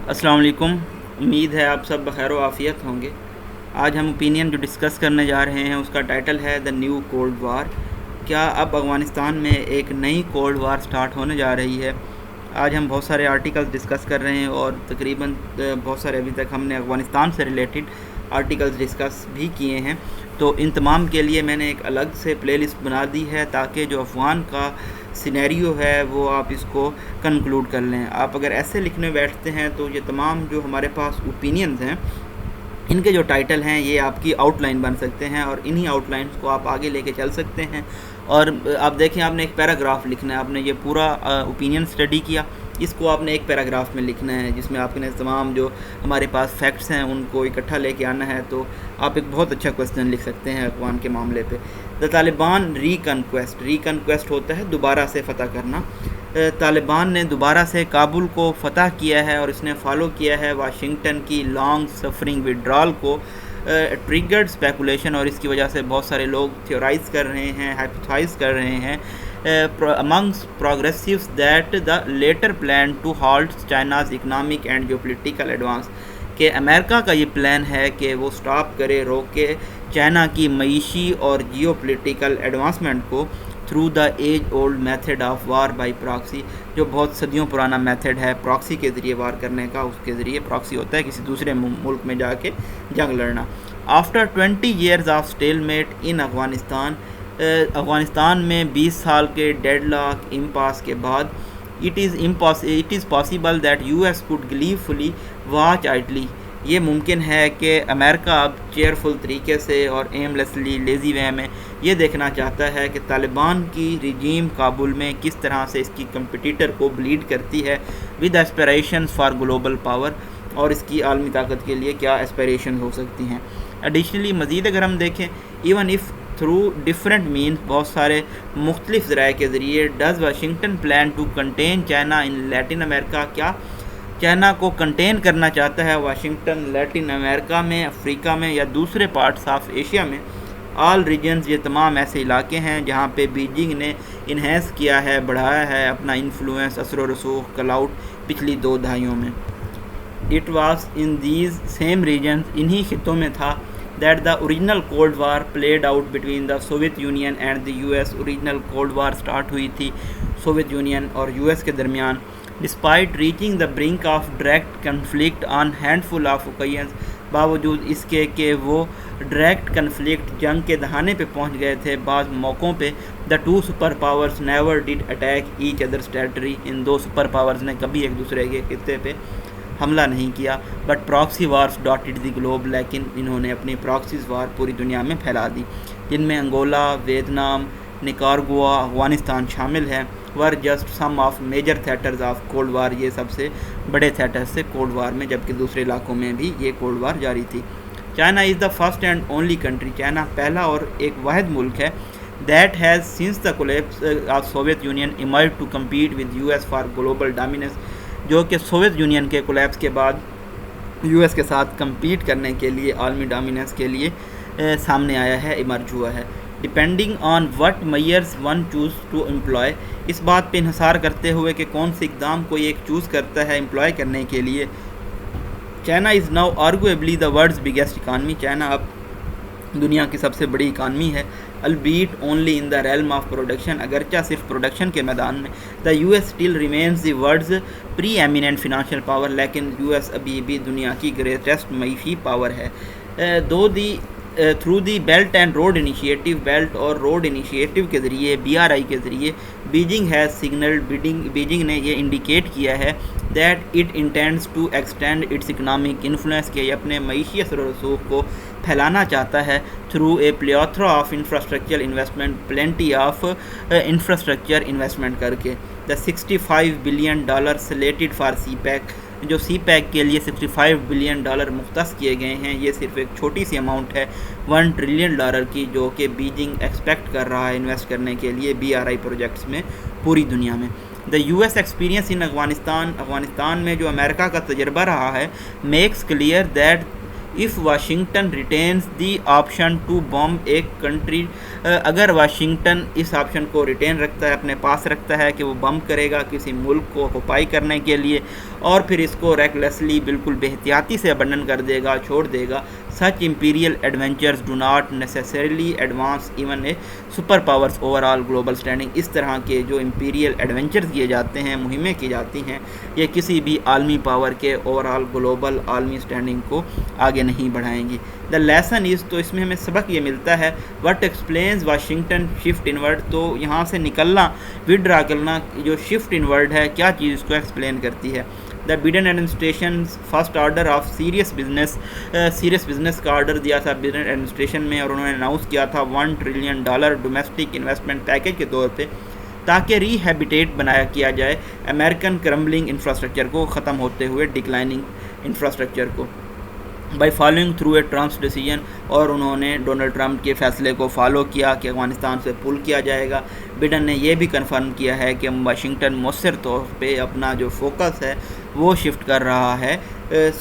السلام علیکم. امید ہے آپ سب بخیر و عافیت ہوں گے. آج ہم اوپینین جو ڈسکس کرنے جا رہے ہیں اس کا ٹائٹل ہے دا نیو کولڈ وار. کیا اب افغانستان میں ایک نئی کولڈ وار سٹارٹ ہونے جا رہی ہے؟ آج ہم بہت سارے آرٹیکلز ڈسکس کر رہے ہیں اور تقریباً بہت سارے ابھی تک ہم نے افغانستان سے ریلیٹڈ آرٹیکلز ڈسکس بھی کیے ہیں. تو ان تمام کے لیے میں نے ایک الگ سے پلے لسٹ بنا دی ہے تاکہ جو افغان کا سینیریو ہے وہ آپ اس کو کنکلوڈ کر لیں. آپ اگر ایسے لکھنے بیٹھتے ہیں تو یہ تمام جو ہمارے پاس اوپینینز ہیں ان کے جو ٹائٹل ہیں یہ آپ کی آؤٹ لائن بن سکتے ہیں اور انہی آؤٹ لائنز کو آپ آگے لے کے چل سکتے ہیں. اور آپ دیکھیں آپ نے ایک پیراگراف لکھنا ہے. آپ نے یہ پورا اوپینین اسٹڈی کیا, اس کو آپ نے ایک پیراگراف میں لکھنا ہے جس میں آپ نے تمام جو ہمارے پاس فیکٹس ہیں ان کو اکٹھا لے کے آنا ہے. تو آپ ایک بہت اچھا کوسچن لکھ سکتے ہیں افغان کے معاملے پہ. دا طالبان ریکنکویسٹ ہوتا ہے دوبارہ سے فتح کرنا. طالبان نے دوبارہ سے کابل کو فتح کیا ہے اور اس نے فالو کیا ہے واشنگٹن کی لانگ سفرنگ وڈرال کو. ٹریگرڈ اسپیکولیشن, اور اس کی وجہ سے بہت سارے لوگ تھیورائز کر رہے ہیں, ہائپوتھائز کر رہے ہیں amongst progressives that the later plan to halt China's economic and geopolitical advance, کہ امریکہ کا یہ پلان ہے کہ وہ سٹاپ کرے, روکے چائنا کی معیشی اور جیو پولیٹیکل ایڈوانسمنٹ کو through the age old method of war by proxy, جو بہت صدیوں پرانا میتھڈ ہے پراکسی کے ذریعے وار کرنے کا. اس کے ذریعے پراکسی ہوتا ہے کسی دوسرے ملک میں جا کے جنگ لڑنا. After 20 years of stalemate in Afghanistan میں 20 سال کے ڈیڈ لاک امپاس کے بعد it is possible that US could gleefully watch idly, یہ ممکن ہے کہ امریکہ اب چیئرفل طریقے سے اور ایملیسلی لیزی وے میں یہ دیکھنا چاہتا ہے کہ طالبان کی رجیم کابل میں کس طرح سے اس کی کمپٹیٹر کو بلیڈ کرتی ہے ود ایسپیریشنز فار گلوبل پاور, اور اس کی عالمی طاقت کے لیے کیا ایسپیریشن ہو سکتی ہیں. ایڈیشنلی مزید اگر ہم دیکھیں even if through different means, بہت سارے مختلف ذرائع کے ذریعے, does Washington plan to contain China in Latin America, کیا چائنا کو کنٹین کرنا چاہتا ہے واشنگٹن لیٹن امریکہ میں, افریقہ میں یا دوسرے پارٹس آف ایشیا میں. آل ریجنز, یہ تمام ایسے علاقے ہیں جہاں پہ بیجنگ نے انہینس کیا ہے, بڑھایا ہے اپنا انفلوئنس, اثر و رسوخ, کلاؤڈ پچھلی 2 دہائیوں میں. It was in these same regions, انہی خطوں میں تھا that the original cold war played out between the Soviet Union and the US. original cold war start ہوئی تھی سوویت یونین اور US کے درمیان. despite reaching the brink of direct conflict on handful of occasions, باوجود اس کے کہ وہ direct conflict جنگ کے دہانے پہ پہنچ گئے تھے بعض موقعوں پہ. the two super powers never did attack each other's territory, in 2 super powers نے کبھی ایک دوسرے کے خطے پہ حملہ نہیں کیا. But proxy wars dotted the globe, لیکن انہوں نے اپنی پراکسیز وار پوری دنیا میں پھیلا دی, جن میں انگولا, ویتنام, نکارگوا, افغانستان شامل ہیں. Were just some of major theatres of cold war, یہ سب سے بڑے تھیٹرز سے کولڈ وار میں, جبکہ دوسرے علاقوں میں بھی یہ کولڈ وار جاری تھی. China is the first and only country, China پہلا اور ایک واحد ملک ہے that has since the collapse of Soviet Union emerged to compete with US for global dominance, جو کہ سوویت یونین کے کولیپس کے بعد US کے ساتھ کمپیٹ کرنے کے لیے, عالمی ڈومیننس کے لیے سامنے آیا ہے, ایمرج ہوا ہے. Depending on what measures one chooses to employ, اس بات پہ انحصار کرتے ہوئے کہ کون سے اقدام کو یہ چوز کرتا ہے امپلائے کرنے کے لیے. China is now arguably the world's biggest economy, China اب دنیا کی سب سے بڑی اکانمی ہے. Albeit only in the realm of production, اگرچہ صرف پروڈکشن کے میدان میں. The US still remains the world's preeminent financial power, لیکن US ابھی بھی دنیا کی گریٹسٹ معیشی پاور ہے. Through the belt and road initiative, belt اور روڈ انیشیٹو کے ذریعے, BRI کے ذریعے, بیجنگ ہیز سگنلڈ, بیجنگ نے یہ انڈیکیٹ کیا ہے that it intends to extend its economic influence, کہ یہ اپنے معیشی اثر و رسوخ کو پھیلانا چاہتا ہے through a plethora of infrastructure investment, plenty of infrastructure investment کر کے. The $65 billion slated for CPEC, جو سی پیک کے لیے $65 billion مختص کیے گئے ہیں, یہ صرف ایک چھوٹی سی اماؤنٹ ہے $1 trillion کی, جو کہ بیجنگ ایکسپیکٹ کر رہا ہے انویسٹ کرنے کے لیے BRI پروجیکٹس میں پوری دنیا میں. The US experience in Afghanistan میں جو امریکہ کا تجربہ رہا ہے, makes clear that if Washington retains the option to bomb ایک کنٹری, اگر واشنگٹن اس آپشن کو ریٹین رکھتا ہے, اپنے پاس رکھتا ہے کہ وہ بم کرے گا کسی ملک کو آکوپائی کرنے کے لیے, اور پھر اس کو ریکلیسلی بالکل بے احتیاطی سے ابنڈن کر دے گا, چھوڑ دے گا. Such imperial adventures do not necessarily advance even a superpower's overall global standing. اس طرح کے جو امپیریل ایڈونچرز کیے جاتے ہیں, مہمیں کی جاتی ہیں, یہ کسی بھی عالمی پاور کے اوور آل گلوبل عالمی اسٹینڈنگ کو آگے نہیں بڑھائیں گی. دا لیسن از, تو اس میں ہمیں سبق یہ ملتا ہے, what explains Washington shift inward. تو یہاں سے نکلنا, وڈرا کرنا, جو شفٹ انورڈ ہے کیا چیز اس کو ایکسپلین کرتی ہے. The Biden administration's first order of serious business کا آرڈر دیا تھا بائیڈن ایڈمنسٹریشن میں, اور انہوں نے اناؤنس کیا تھا $1 ٹریلین ڈومیسٹک انویسٹمنٹ پیکیج کے طور پہ, تاکہ ری ہیبیٹیٹ کیا جائے امریکن کرمبلنگ انفراسٹرکچر کو, ختم ہوتے ہوئے ڈکلائننگ انفراسٹرکچر کو, by following through a Trump's decision. اور انہوں نے ڈونلڈ ٹرمپ کے فیصلے کو فالو کیا کہ افغانستان سے پل کیا جائے گا. بائیڈن نے یہ بھی کنفرم کیا ہے کہ واشنگٹن مؤثر طور پہ اپنا جو فوکس ہے وہ شفٹ کر رہا ہے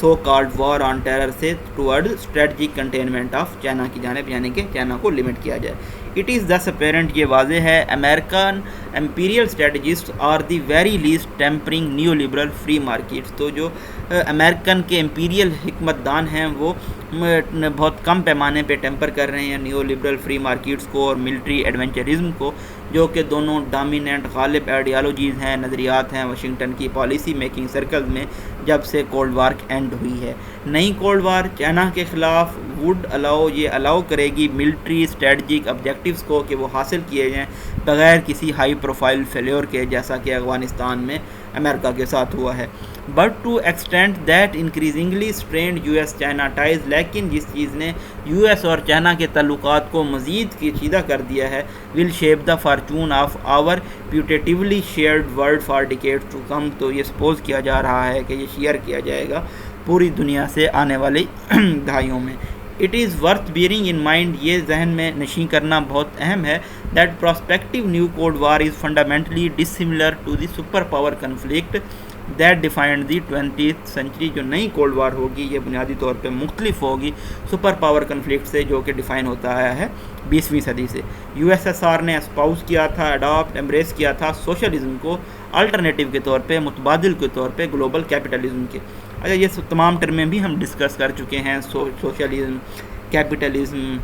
so called war on terror سے toward strategic containment of China کی جانب, یعنی کہ چائنا کو لمٹ کیا جائے. اٹ از دس اپیرنٹ, یہ واضح ہے, American imperial strategists are the very least tempering neoliberal free markets. تو جو امریکن کے امپیریل حکمت دان ہیں وہ بہت کم پیمانے پہ ٹیمپر کر رہے ہیں نیو لبرل فری مارکیٹس کو اور ملٹری ایڈونچرزم کو, جو کہ دونوں ڈامیننٹ غالب آئیڈیالوجیز ہیں, نظریات ہیں واشنگٹن کی پالیسی میکنگ سرکلز میں جب سے کولڈ وار اینڈ ہوئی ہے. نئی کولڈ وار چائنا کے خلاف یہ الاؤ کرے گی ملٹری اسٹریٹجک آبجیکٹیوز کو کہ وہ حاصل کیے جائیں بغیر کسی ہائی پروفائل فیلیور کے, جیسا کہ افغانستان میں امریکہ کے ساتھ ہوا ہے. But to extent that increasingly strained U S China ties, لیکن جس چیز نے یو ایس اور چائنا کے تعلقات کو مزید پیچیدہ کر دیا ہے, will shape the fortune of our putatively shared world for decades to come. تو یہ سپوز کیا جا رہا ہے کہ یہ شیئر کیا جائے گا پوری دنیا سے آنے والی دہائیوں میں. It is worth bearing in mind, یہ ذہن میں نشیں کرنا بہت اہم ہے, that prospective new cold war is fundamentally dissimilar to the super power conflict that defined the 20th century. جو نئی کولڈ وار ہوگی یہ بنیادی طور پہ مختلف ہوگی سپر پاور کنفلکٹ سے جو کہ ڈیفائن ہوتا آیا ہے 20ویں صدی سے. یو ایس ایس آر نے اسپاؤز کیا تھا, ایمبریس کیا تھا سوشلزم کو الٹرنیٹیو کے طور پہ, متبادل کے طور پہ گلوبل کیپٹلزم کے. اچھا, یہ تمام ٹرمیں بھی ہم ڈسکس کر چکے ہیں, سوشلزم, کیپٹلزم,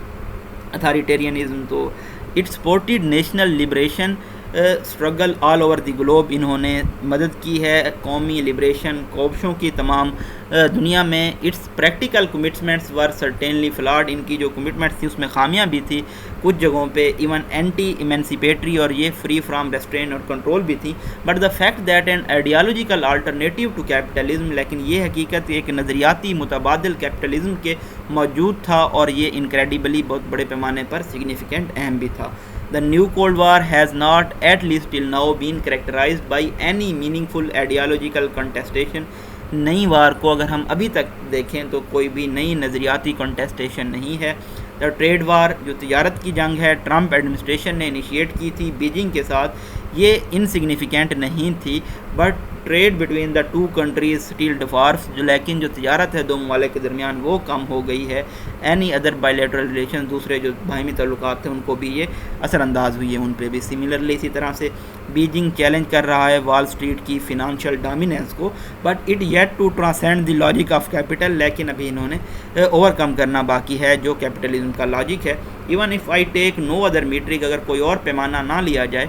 اتھارٹیرینزم. تو it supported national liberation struggle all over the globe. انہوں نے مدد کی ہے قومی لبریشن کوششوں کی تمام دنیا میں. It's practical commitments were certainly flawed. ان کی جو کمٹمنٹس تھیں اس میں خامیاں بھی تھیں کچھ جگہوں پہ, ایون اینٹی ایمنسیپیٹری اور یہ فری فرام ریسٹرین اور کنٹرول بھی تھیں. But the fact that an ideological alternative to capitalism, لیکن یہ حقیقت ایک نظریاتی متبادل کیپٹلزم کے موجود تھا اور یہ انکریڈیبلی بہت بڑے پیمانے پر سگنیفیکنٹ اہم بھی تھا. The new Cold War has not, at least till now, been characterized by any meaningful ideological contestation. نئی وار کو اگر ہم ابھی تک دیکھیں تو کوئی بھی نئی نظریاتی کنٹیسٹیشن نہیں ہے. دا ٹریڈ وار, جو تجارت کی جنگ ہے, ٹرمپ ایڈمنسٹریشن نے انیشیٹ کی تھی بیجنگ کے ساتھ, یہ انسگنیفیکنٹ نہیں تھی. But trade between the two countries still differs, لیکن جو تجارت ہے دو ممالک کے درمیان وہ کم ہو گئی ہے. اینی ادر بائیلیٹرل ریلیشن, دوسرے جو باہمی تعلقات تھے ان کو بھی یہ اثر انداز ہوئی ہے, ان پہ بھی. سملرلی اسی طرح سے بیجنگ چیلنج کر رہا ہے وال اسٹریٹ کی فنانشل ڈومیننس کو, but it yet to transcend the logic of capital. لیکن ابھی انہوں نے اوور کم کرنا باقی ہے جو کیپٹلزم کا لاجک ہے. Even if I take no other metric, اگر کوئی اور پیمانہ نہ لیا جائے,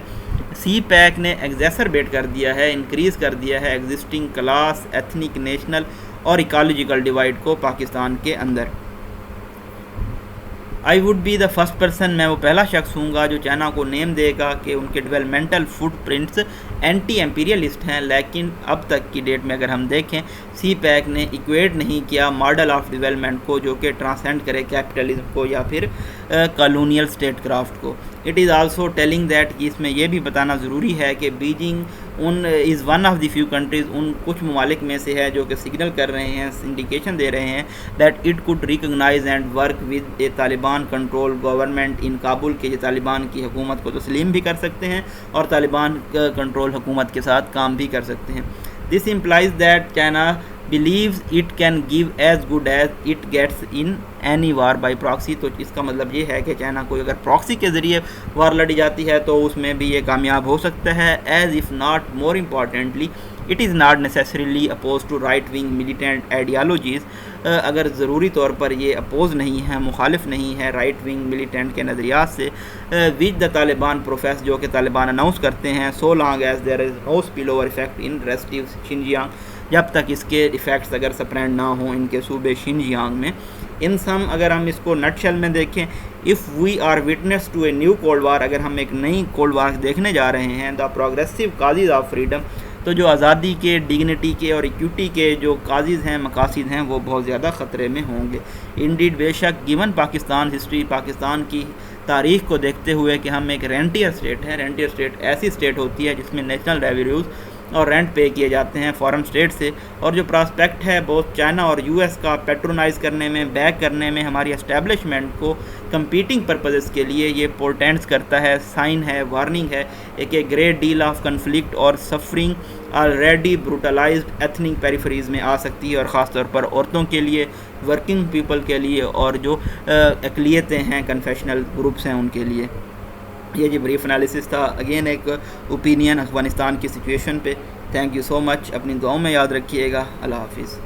سی پیک نے ایگزیسربیٹ کر دیا ہے, انکریز کر دیا ہے ایگزسٹنگ کلاس, ایتھنک, نیشنل اور ایکالوجیکل ڈیوائڈ کو پاکستان کے اندر. I would be the first person, میں وہ پہلا شخص ہوں گا جو چائنا کو نیم دے گا کہ ان کے ڈیولپمنٹل فٹ پرنٹس اینٹی ایمپیریلسٹ ہیں. لیکن اب تک کی ڈیٹ میں اگر ہم دیکھیں, سی پیک نے ایکویٹ نہیں کیا ماڈل آف ڈیولپمنٹ کو جو کہ ٹرانسینڈ کرے کیپٹلزم کو یا پھر کالونیل اسٹیٹ کرافٹ کو. It is also telling that, اس میں یہ بھی بتانا ضروری ہے کہ Beijing is one of the few countries, ان کچھ ممالک میں سے ہے جو کہ سگنل کر رہے ہیں, انڈیکیشن دے رہے ہیں that it could recognise and work with a Taliban controlled government in Kabul, کے یہ طالبان کی حکومت کو تسلیم بھی کر سکتے ہیں اور طالبان کنٹرول حکومت کے ساتھ کام بھی کر سکتے ہیں. This implies that China believes it can give as good as it gets in any war by proxy. تو اس کا مطلب یہ ہے کہ چائنا کو اگر پراکسی کے ذریعے وار لڑی جاتی ہے تو اس میں بھی یہ کامیاب ہو سکتا ہے, as if not more importantly it is not necessarily oppose to right wing militant ideologies. اگر ضروری طور پر یہ اپوز نہیں ہے، مخالف نہیں ہے رائٹ ونگ ملیٹنٹ کے نظریات سے وچ دا طالبان پروفیس، جو کہ طالبان اناؤنس کرتے ہیں، so long as there is know spell over effect ان ریسٹیو شنجیانگ، جب تک اس کے ایفیکٹس اگر سپرینڈ نہ ہوں ان کے صوبے شنجیانگ میں. ان سم اگر ہم اس کو نٹ شیل میں دیکھیں، if we are witness to a new cold war, اگر ہم ایک نئی کولڈ وار دیکھنے جا رہے ہیں، دا پروگریسو کازز آف فریڈم، تو جو آزادی کے، ڈگنیٹی کے اور ایکوٹی کے جو کازز ہیں، مقاصد ہیں، وہ بہت زیادہ خطرے میں ہوں گے. انڈیڈ بے شک گیون پاکستان ہسٹری، پاکستان کی تاریخ کو دیکھتے ہوئے کہ ہم ایک رینٹیئر اسٹیٹ ہیں. رینٹیئر اسٹیٹ ایسی اسٹیٹ ہوتی ہے جس میں نیشنل ریونیوز اور رینٹ پے کیے جاتے ہیں فارن اسٹیٹ سے، اور جو پراسپیکٹ ہے بہت چائنا اور یو ایس کا پیٹرونائز کرنے میں، بیک کرنے میں ہماری اسٹیبلشمنٹ کو کمپیٹنگ پرپزز کے لیے یہ پورٹینٹس کرتا ہے، سائن ہے، وارننگ ہے ایک گریٹ ڈیل آف کنفلکٹ اور سفرنگ آلریڈی بروٹلائزڈ ایتھنک پیریفریز میں آ سکتی ہے، اور خاص طور پر عورتوں کے لیے، ورکنگ پیپل کے لیے، اور جو اقلیتیں ہیں، کنفیشنل گروپس ہیں، ان کے لیے. یہ جی بریف انالیسس تھا، اگین ایک اوپینین افغانستان کی سچویشن پہ. تھینک یو سو مچ، اپنی دعاؤں میں یاد رکھیے گا. اللہ حافظ.